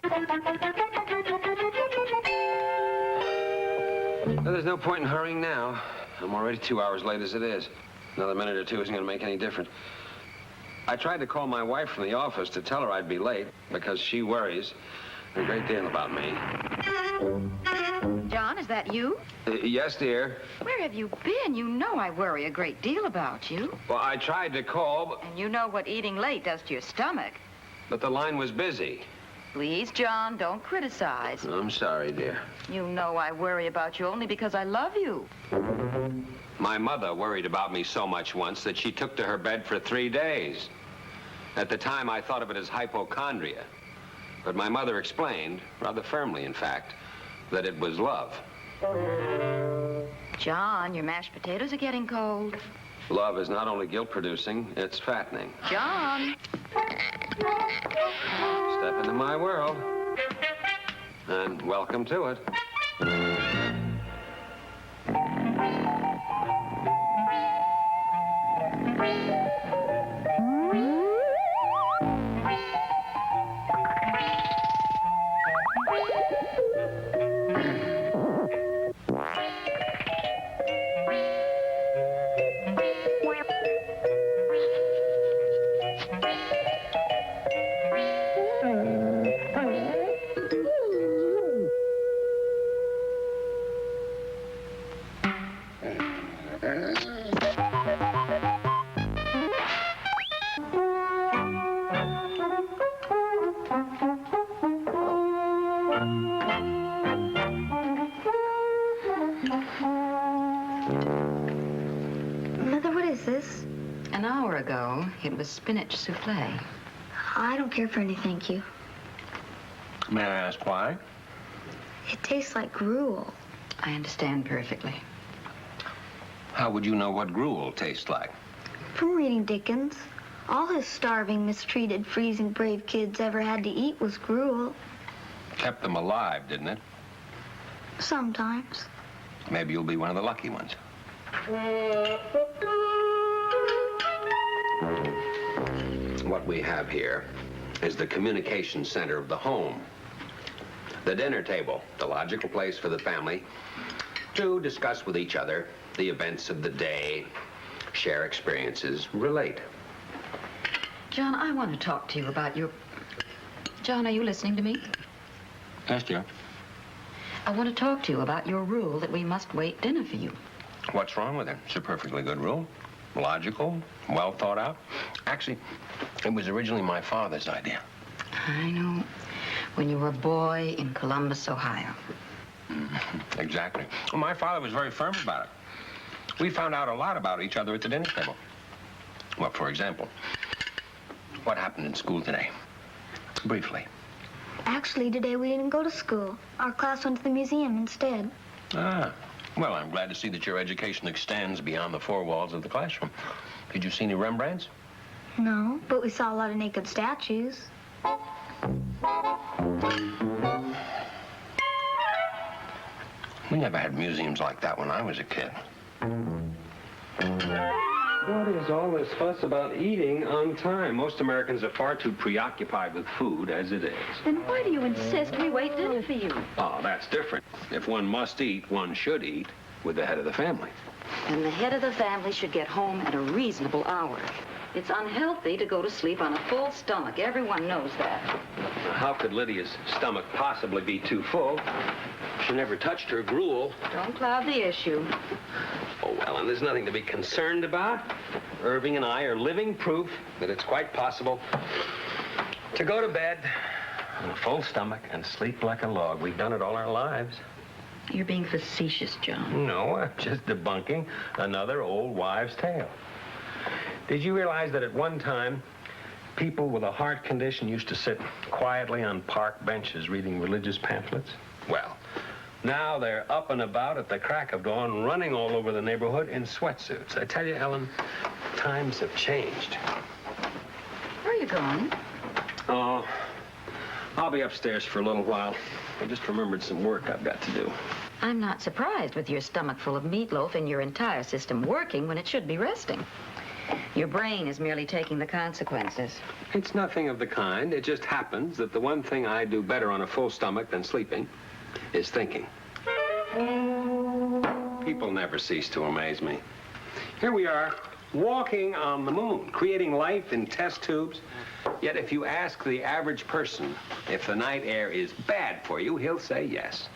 Well, there's no point in hurrying now. I'm already 2 hours late as it is. Another minute or two isn't going to make any difference. I tried to call my wife from the office to tell her I'd be late because she worries a great deal about me. John, is that you? Yes, dear. Where have you been? You know I worry a great deal about you. Well, I tried to call, but... And you know what eating late does to your stomach. But the line was busy. Please, John, don't criticize. I'm sorry, dear. You know I worry about you only because I love you. My mother worried about me so much once that she took to her bed for 3 days. At the time, I thought of it as hypochondria. But my mother explained, rather firmly, in fact, that it was love. John, your mashed potatoes are getting cold. Love is not only guilt-producing, it's fattening. John! Step into my world, and welcome to it. Mother, what is this? An hour ago, it was spinach souffle. I don't care for any, thank you. May I ask why? It tastes like gruel. I understand perfectly. How would you know what gruel tastes like? From reading Dickens. All his starving, mistreated, freezing, brave kids ever had to eat was gruel. Kept them alive, didn't it? Sometimes. Maybe you'll be one of the lucky ones. What we have here is the communication center of the home. The dinner table, the logical place for the family to discuss with each other the events of the day, share experiences, relate. John, I want to talk to you about your... John, are you listening to me? Yes, dear. I want to talk to you about your rule that we must wait dinner for you. What's wrong with it? It's a perfectly good rule. Logical, well thought out. Actually, it was originally my father's idea. I know. When you were a boy in Columbus, Ohio. Exactly. Well, my father was very firm about it. We found out a lot about each other at the dinner table. Well, for example, what happened in school today? Briefly. Actually, today we didn't go to school. Our class went to the museum instead. Ah. Well, I'm glad to see that your education extends beyond the four walls of the classroom. Did you see any Rembrandts? No, but we saw a lot of naked statues. We never had museums like that when I was a kid. What is all this fuss about eating on time? Most Americans are far too preoccupied with food as it is. Then why do you insist we wait dinner for you? Oh, that's different. If one must eat, one should eat with the head of the family. And the head of the family should get home at a reasonable hour. It's unhealthy to go to sleep on a full stomach. Everyone knows that. Now, how could Lydia's stomach possibly be too full? She never touched her gruel. Don't cloud the issue. Oh, well, and there's nothing to be concerned about. Irving and I are living proof that it's quite possible to go to bed on a full stomach and sleep like a log. We've done it all our lives. You're being facetious, John. No, I'm just debunking another old wives' tale. Did you realize that at one time, people with a heart condition used to sit quietly on park benches reading religious pamphlets? Well, now they're up and about at the crack of dawn, running all over the neighborhood in sweatsuits. I tell you, Ellen, times have changed. Where are you going? Oh, I'll be upstairs for a little while. I just remembered some work I've got to do. I'm not surprised with your stomach full of meatloaf and your entire system working when it should be resting. Your brain is merely taking the consequences. It's nothing of the kind. It just happens that the one thing I do better on a full stomach than sleeping is thinking. People never cease to amaze me. Here we are, walking on the moon, creating life in test tubes. Yet if you ask the average person if the night air is bad for you, he'll say yes.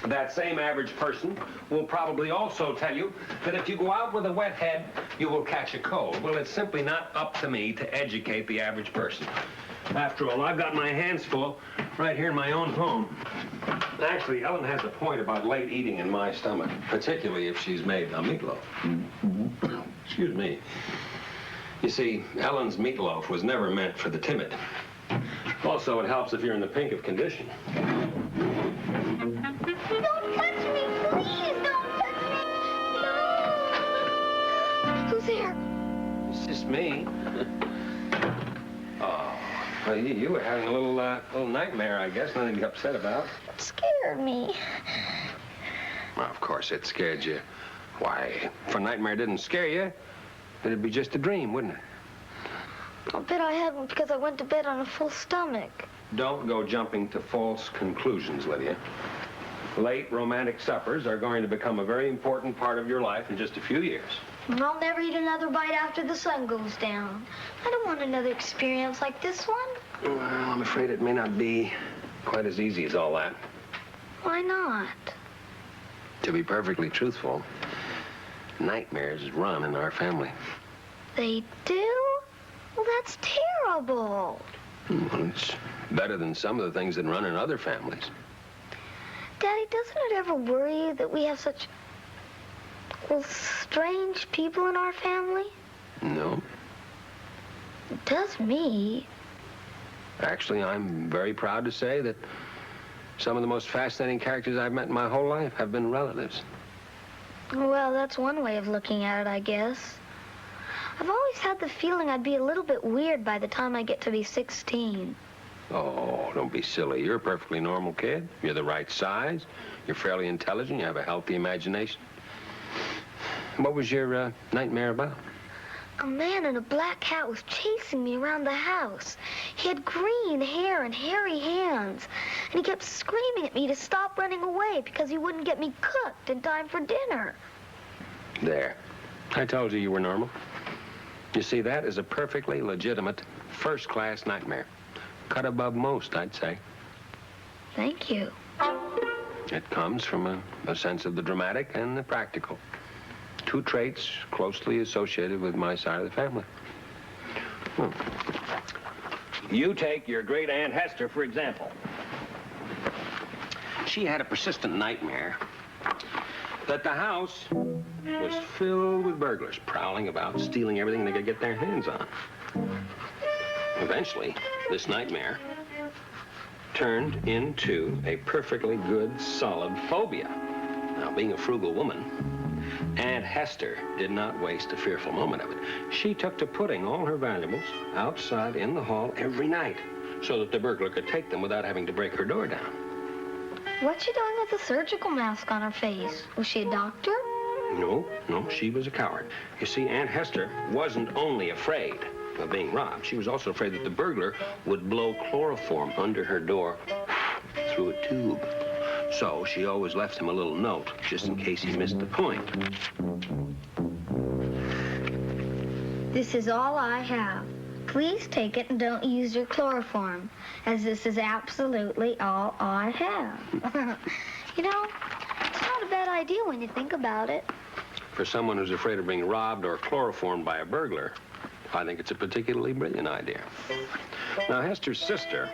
That same average person will probably also tell you that if you go out with a wet head, you will catch a cold. Well, it's simply not up to me to educate the average person. After all, I've got my hands full right here in my own home. Actually, Ellen has a point about late eating in my stomach, particularly if she's made a meatloaf. Excuse me. You see, Ellen's meatloaf was never meant for the timid. Also, it helps if you're in the pink of condition. Don't touch me, please! Don't touch me! No! Who's there? It's just me. Oh, well, you were having a little nightmare, I guess. Nothing to be upset about. It scared me. Well, of course it scared you. Why, if a nightmare didn't scare you, it'd be just a dream, wouldn't it? I'll bet I had one because I went to bed on a full stomach. Don't go jumping to false conclusions, Lydia. Late romantic suppers are going to become a very important part of your life in just a few years. And I'll never eat another bite after the sun goes down. I don't want another experience like this one. Well, I'm afraid it may not be quite as easy as all that. Why not? To be perfectly truthful, nightmares run in our family. They do? Well, that's terrible. Well, it's better than some of the things that run in other families. Daddy, doesn't it ever worry you that we have such, well, strange people in our family? No. It does me. Actually, I'm very proud to say that some of the most fascinating characters I've met in my whole life have been relatives. Well, that's one way of looking at it, I guess. I've always had the feeling I'd be a little bit weird by the time I get to be 16. Oh, don't be silly. You're a perfectly normal kid. You're the right size. You're fairly intelligent. You have a healthy imagination. What was your nightmare about? A man in a black hat was chasing me around the house. He had green hair and hairy hands. And he kept screaming at me to stop running away because he wouldn't get me cooked in time for dinner. There. I told you you were normal. You see, that is a perfectly legitimate, first-class nightmare. Cut above most, I'd say. Thank you. It comes from a sense of the dramatic and the practical. Two traits closely associated with my side of the family. You take your great Aunt Hester, for example. She had a persistent nightmare that the house was filled with burglars prowling about, stealing everything they could get their hands on. Eventually, this nightmare turned into a perfectly good, solid phobia. Now, being a frugal woman, Aunt Hester did not waste a fearful moment of it. She took to putting all her valuables outside in the hall every night so that the burglar could take them without having to break her door down. What's she doing with a surgical mask on her face? Was she a doctor? No, she was a coward. You see, Aunt Hester wasn't only afraid of being robbed. She was also afraid that the burglar would blow chloroform under her door through a tube. So she always left him a little note, just in case he missed the point. This is all I have. Please take it and don't use your chloroform, as this is absolutely all I have. You know, it's not a bad idea when you think about it. For someone who's afraid of being robbed or chloroformed by a burglar, I think it's a particularly brilliant idea. Now, Hester's sister,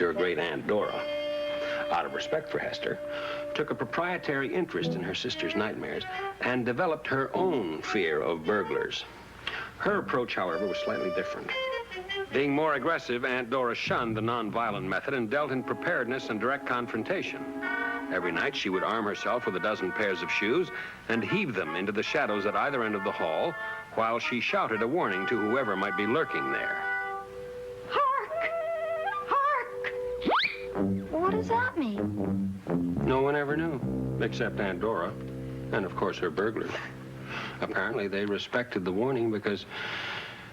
your great Aunt Dora, out of respect for Hester, took a proprietary interest in her sister's nightmares and developed her own fear of burglars. Her approach, however, was slightly different. Being more aggressive, Aunt Dora shunned the nonviolent method and dealt in preparedness and direct confrontation. Every night, she would arm herself with a dozen pairs of shoes and heave them into the shadows at either end of the hall while she shouted a warning to whoever might be lurking there. Hark! Hark! What does that mean? No one ever knew, except Aunt Dora. And, of course, her burglars. Apparently, they respected the warning because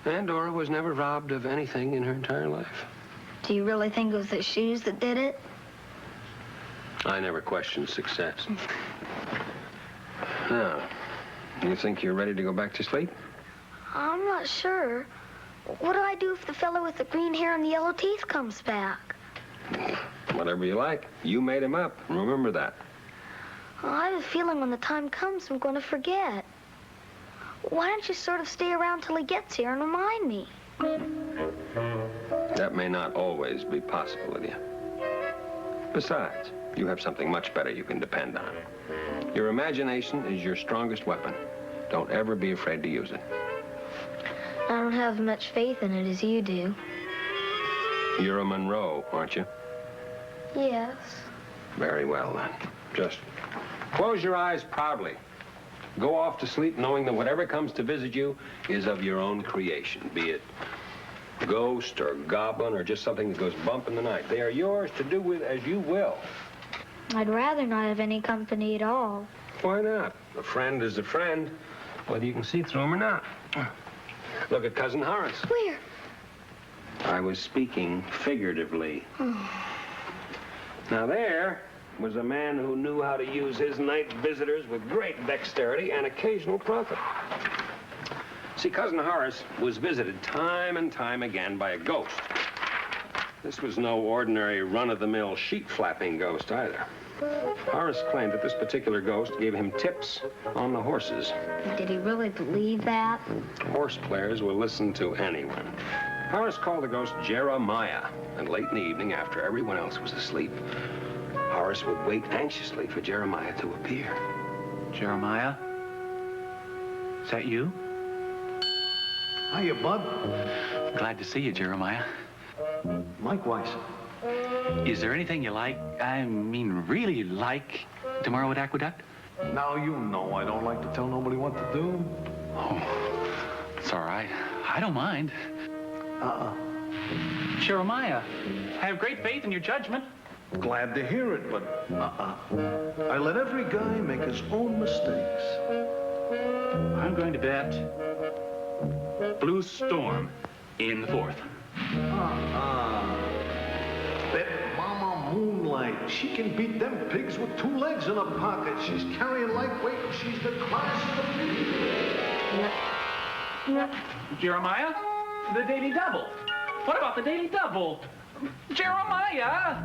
Aunt Dora was never robbed of anything in her entire life. Do you really think it was the shoes that did it? I never questioned success. Now, you think you're ready to go back to sleep? I'm not sure. What do I do if the fellow with the green hair and the yellow teeth comes back? Whatever you like. You made him up. Remember that. Well, I have a feeling when the time comes, I'm going to forget. Why don't you sort of stay around till he gets here and remind me? That may not always be possible, Lydia. Besides, you have something much better you can depend on. Your imagination is your strongest weapon. Don't ever be afraid to use it. I don't have as much faith in it as you do. You're a Monroe, aren't you? Yes. Very well, then. Just close your eyes proudly. Go off to sleep knowing that whatever comes to visit you is of your own creation, be it ghost or goblin or just something that goes bump in the night. They are yours to do with as you will. I'd rather not have any company at all. Why not? A friend is a friend, whether you can see through him or not. Look at Cousin Horace. Where? I was speaking figuratively. Now there was a man who knew how to use his night visitors with great dexterity and occasional profit. See, Cousin Horace was visited time and time again by a ghost. This was no ordinary run-of-the-mill sheet-flapping ghost either. Horace claimed that this particular ghost gave him tips on the horses. Did he really believe that? Horse players will listen to anyone. Horace called the ghost Jeremiah, and late in the evening, after everyone else was asleep, Horace would wait anxiously for Jeremiah to appear. Jeremiah? Is that you? Hiya, bud. Glad to see you, Jeremiah. Likewise. Is there anything you like, I mean really like, tomorrow at Aqueduct? Now you know I don't like to tell nobody what to do. Oh, it's all right. I don't mind. Jeremiah, I have great faith in your judgment. Glad to hear it, but I let every guy make his own mistakes. I'm going to bet Blue Storm in the fourth. Bet Mama Moonlight. She can beat them pigs with 2 legs in a pocket. She's carrying lightweight and she's the class of the field. Jeremiah, the Daily Double. What about the Daily Double? Jeremiah!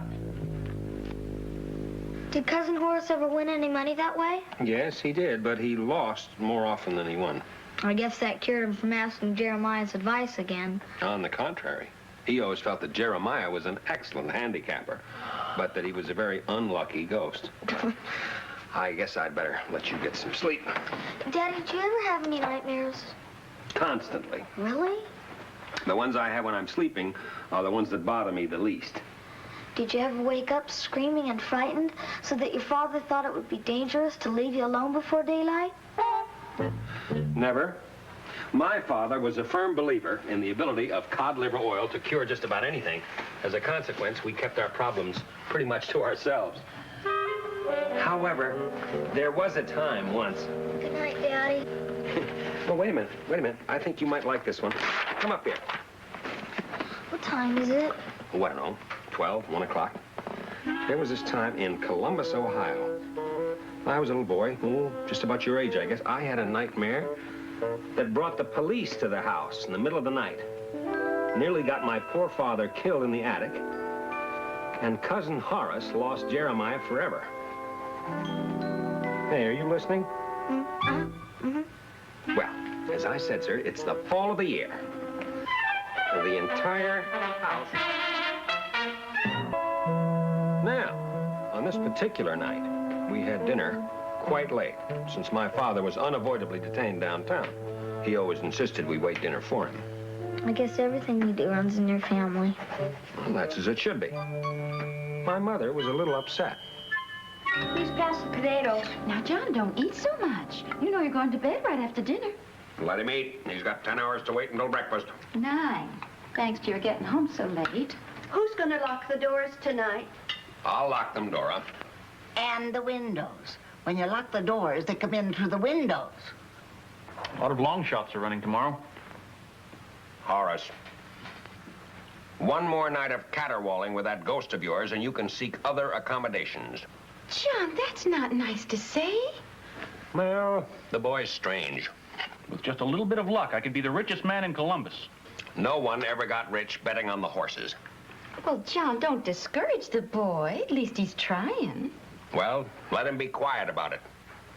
Did Cousin Horace ever win any money that way? Yes, he did, but he lost more often than he won. I guess that cured him from asking Jeremiah's advice again. On the contrary, he always felt that Jeremiah was an excellent handicapper, but that he was a very unlucky ghost. I guess I'd better let you get some sleep. Daddy, do you ever have any nightmares? Constantly. Really? The ones I have when I'm sleeping are the ones that bother me the least. Did you ever wake up screaming and frightened so that your father thought it would be dangerous to leave you alone before daylight? Never. My father was a firm believer in the ability of cod liver oil to cure just about anything. As a consequence, we kept our problems pretty much to ourselves. However, there was a time once. Good night, Daddy. Well, wait a minute. I think you might like this one. Come up here. What time is it? Oh, I don't know, 12, 1 o'clock. There was this time in Columbus, Ohio. I was a little boy, just about your age, I guess. I had a nightmare that brought the police to the house in the middle of the night. Nearly got my poor father killed in the attic. And Cousin Horace lost Jeremiah forever. Hey, are you listening? Well, as I said, sir, it's the fall of the year. The entire house. Now, on this particular night, we had dinner quite late, since my father was unavoidably detained downtown. He always insisted we wait dinner for him. I guess everything you do runs in your family. Well, that's as it should be. My mother was a little upset. Please pass the potatoes. Now, John, don't eat so much. You know you're going to bed right after dinner. Let him eat. He's got 10 hours to wait until breakfast. 9. Thanks to your getting home so late. Who's going to lock the doors tonight? I'll lock them, Dora. And the windows. When you lock the doors, they come in through the windows. A lot of long shots are running tomorrow. Horace, one more night of caterwauling with that ghost of yours, and you can seek other accommodations. John, that's not nice to say. Well, the boy's strange. With just a little bit of luck, I could be the richest man in Columbus. No one ever got rich betting on the horses. Well, John, don't discourage the boy. At least he's trying. Well, let him be quiet about it.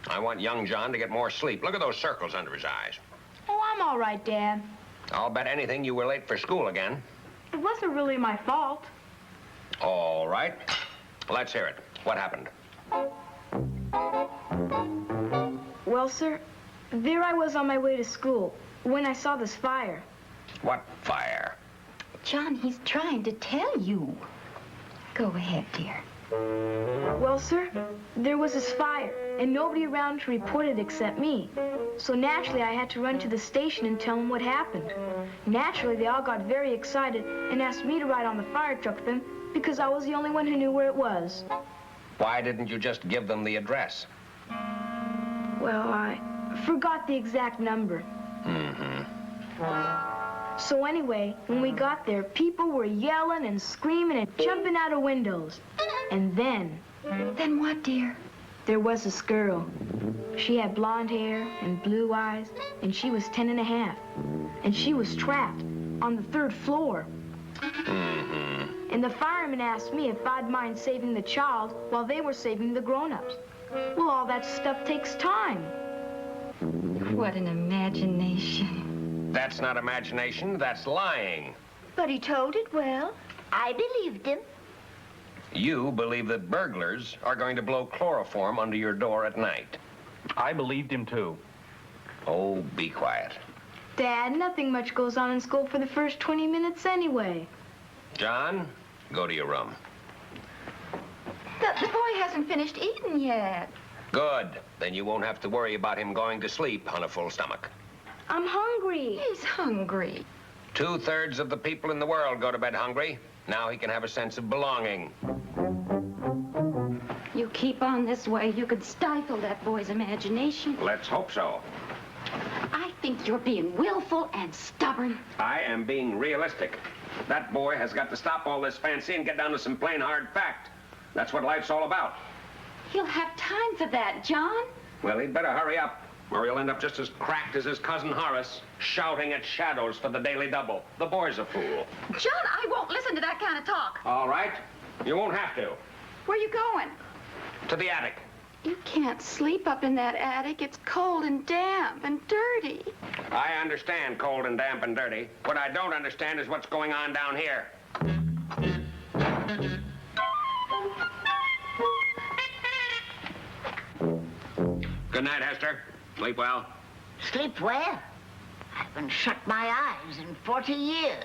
I want young John to get more sleep. Look at those circles under his eyes. Oh, I'm all right, Dad. I'll bet anything you were late for school again. It wasn't really my fault. All right. Let's hear it. What happened? Well, sir, there I was on my way to school when I saw this fire. What fire? John, he's trying to tell you. Go ahead, dear. Well, sir, there was this fire, and nobody around to report it except me. So naturally, I had to run to the station and tell them what happened. Naturally, they all got very excited and asked me to ride on the fire truck with them because I was the only one who knew where it was. Why didn't you just give them the address? Well, I forgot the exact number. So anyway, when we got there, people were yelling and screaming and jumping out of windows. And then... Then what, dear? There was this girl. She had blonde hair and blue eyes, and she was 10 and a half. And she was trapped on the 3rd floor. And the firemen asked me if I'd mind saving the child while they were saving the grown-ups. Well, all that stuff takes time. What an imagination. That's not imagination, that's lying. But he told it well. I believed him. You believe that burglars are going to blow chloroform under your door at night. I believed him, too. Oh, be quiet. Dad, nothing much goes on in school for the first 20 minutes anyway. John, go to your room. The boy hasn't finished eating yet. Good. Then you won't have to worry about him going to sleep on a full stomach. I'm hungry. He's hungry. 2/3 of the people in the world go to bed hungry. Now he can have a sense of belonging. You keep on this way, you could stifle that boy's imagination. Let's hope so. I think you're being willful and stubborn. I am being realistic. That boy has got to stop all this fancy and get down to some plain hard fact. That's what life's all about. He'll have time for that, John. Well, he'd better hurry up, or he'll end up just as cracked as his cousin Horace, shouting at shadows for the Daily Double. The boy's a fool. John, I won't listen to that kind of talk. All right. You won't have to. Where are you going? To the attic. You can't sleep up in that attic. It's cold and damp and dirty. I understand cold and damp and dirty. What I don't understand is what's going on down here. Good night, Hester. Sleep well. Sleep well. I haven't shut my eyes in 40 years.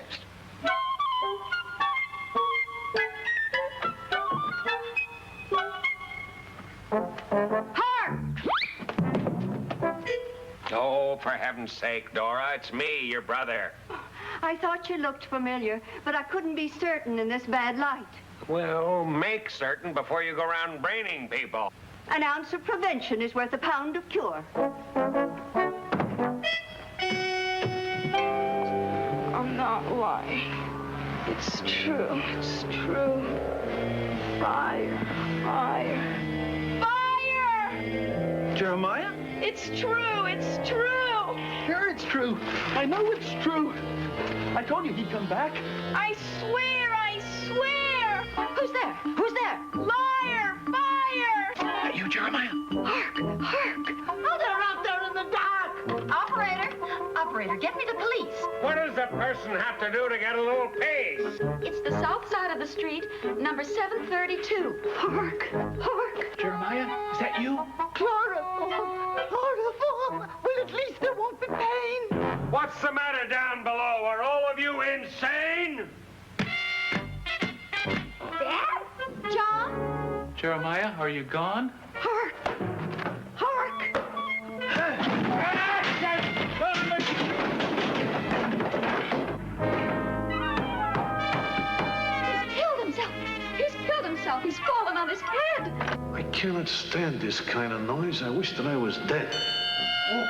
Oh, for heaven's sake, Dora, it's me, your brother. I thought you looked familiar, but I couldn't be certain in this bad light. Well, make certain before you go around braining people. An ounce of prevention is worth a pound of cure. I'm not lying. It's true. It's true. Fire. Fire. Fire! Jeremiah? It's true. It's true. Sure, it's true. I know it's true. I told you he'd come back. I swear. I swear. Who's there? Who's there? Liar. Fire. Hey, you, Jeremiah. Hark! Hark! Oh, they're out there in the dark. Operator, get me the police. What does a person have to do to get a little peace? It's the south side of the street, number 732. Hark! Hark! Jeremiah, is that you? Chloroform. Chloroform. Well, at least there won't be pain. What's the matter down below? Are all of you insane? Dad? John? Jeremiah, are you gone? Hark! Hark! He's killed himself. He's fallen on his head. I cannot stand this kind of noise. I wish that I was dead. All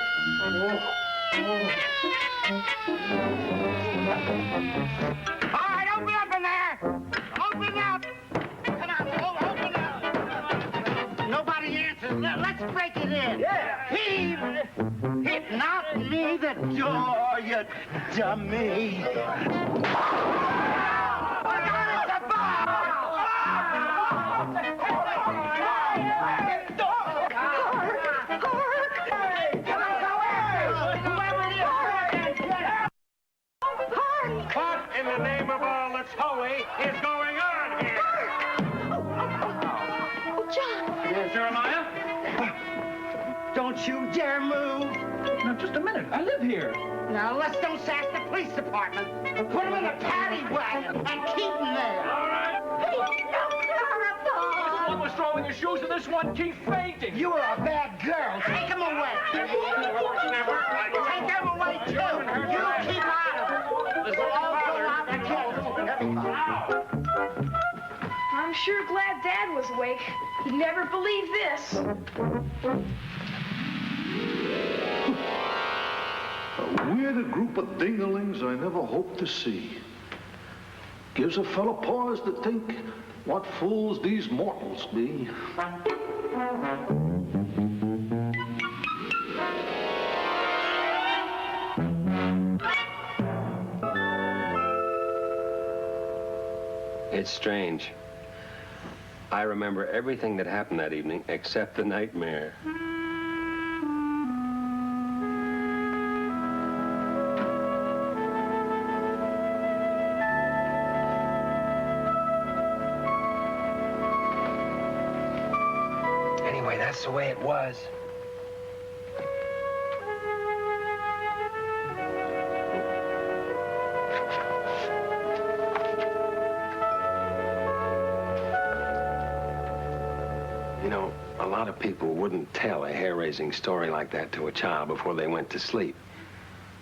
right, open up in there. Open up. Come on, open up. Nobody answers. Let's break it in. Yeah. Hit not me the door, you dummy. What in the name of all that's holy is going on here? Oh, John. Yes, Jeremiah? Don't you dare move. Now, just a minute. I live here. Now, let's don't sass the police department. Put him in a paddy wagon and keep him there. All right. One was throwing his shoes, and this one keeps fainting. You are a bad girl. Take him away. Take him away, too. You keep out of it. I'll go out and kill him. I'm sure glad Dad was awake. He'd never believe this. A weird group of dinglings I never hoped to see. Gives a fellow pause to think what fools these mortals be. It's strange. I remember everything that happened that evening except the nightmare. Anyway, that's the way it was. You know, a lot of people wouldn't tell a hair-raising story like that to a child before they went to sleep.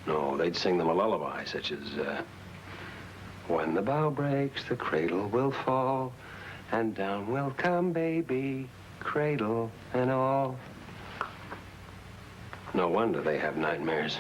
No, they'd sing them a lullaby, such as, when the bough breaks, the cradle will fall, and down will come baby, cradle and all. No wonder they have nightmares.